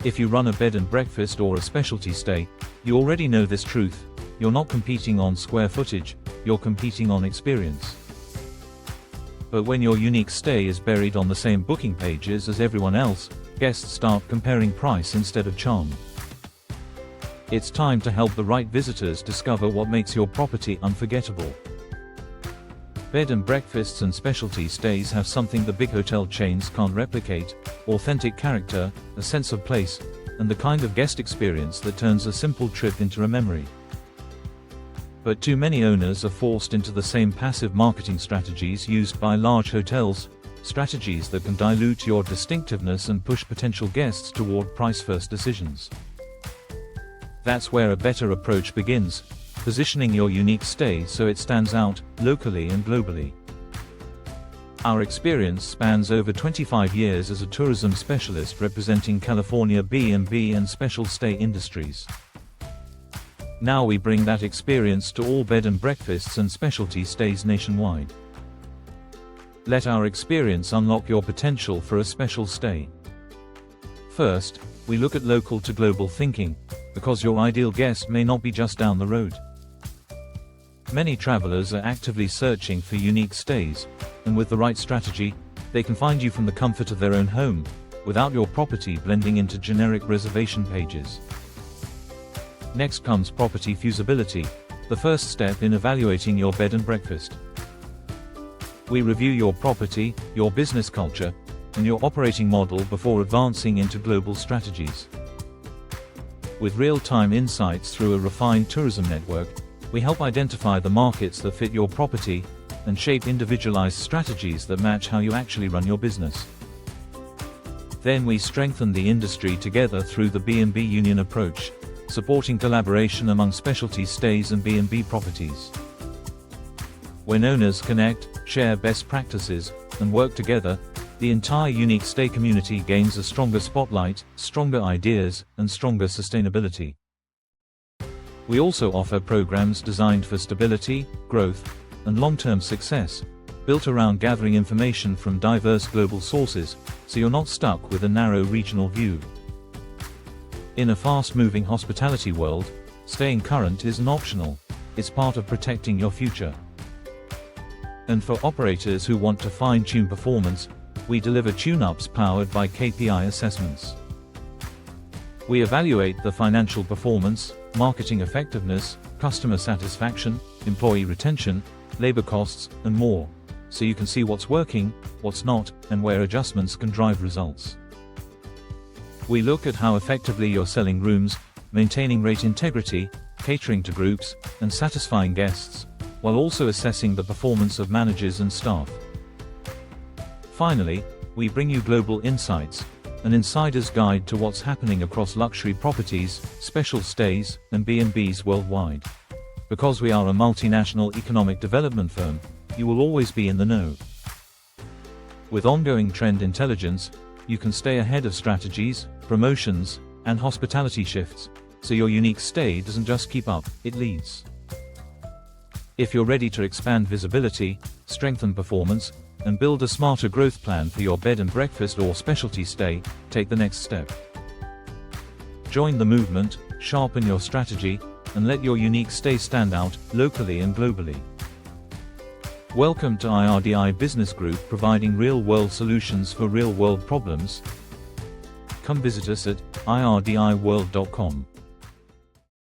If you run a bed and breakfast or a specialty stay, you already know this truth: you're not competing on square footage, you're competing on experience. But when your unique stay is buried on the same booking pages as everyone else, guests start comparing price instead of charm. It's time to help the right visitors discover what makes your property unforgettable. Bed and breakfasts and specialty stays have something the big hotel chains can't replicate: authentic character, a sense of place, and the kind of guest experience that turns a simple trip into a memory. But too many owners are forced into the same passive marketing strategies used by large hotels, strategies that can dilute your distinctiveness and push potential guests toward price-first decisions. That's where a better approach begins: positioning your unique stay so it stands out, locally and globally. Our experience spans over 25 years as a tourism specialist representing California B&B and special stay industries. Now we bring that experience to all bed and breakfasts and specialty stays nationwide. Let our experience unlock your potential for a special stay. First, we look at local to global thinking, because your ideal guest may not be just down the road. Many travelers are actively searching for unique stays, and with the right strategy, they can find you from the comfort of their own home, without your property blending into generic reservation pages. Next comes property feasibility, the first step in evaluating your bed and breakfast. We review your property, your business culture, and your operating model before advancing into global strategies. With real-time insights through a refined tourism network, we help identify the markets that fit your property, and shape individualized strategies that match how you actually run your business. Then we strengthen the industry together through the B&B Union approach, supporting collaboration among specialty stays and B&B properties. When owners connect, share best practices, and work together, the entire unique stay community gains a stronger spotlight, stronger ideas, and stronger sustainability. We also offer programs designed for stability, growth, and long-term success, built around gathering information from diverse global sources, so you're not stuck with a narrow regional view. In a fast-moving hospitality world, staying current isn't optional, it's part of protecting your future. And for operators who want to fine-tune performance, we deliver tune-ups powered by KPI assessments. We evaluate the financial performance, marketing effectiveness, customer satisfaction, employee retention, labor costs, and more, so you can see what's working, what's not, and where adjustments can drive results. We look at how effectively you're selling rooms, maintaining rate integrity, catering to groups, and satisfying guests, while also assessing the performance of managers and staff. Finally, we bring you global insights, an insider's guide to what's happening across luxury properties, special stays, and B&Bs worldwide. Because we are a multinational economic development firm, you will always be in the know. With ongoing trend intelligence, you can stay ahead of strategies, promotions, and hospitality shifts, so your unique stay doesn't just keep up, it leads. If you're ready to expand visibility, strengthen performance, and build a smarter growth plan for your bed and breakfast or specialty stay, take the next step. Join the movement, sharpen your strategy, and let your unique stay stand out, locally and globally. Welcome to I.R.D.I Business Group, providing real-world solutions for real-world problems. Come visit us at irdiworld.com.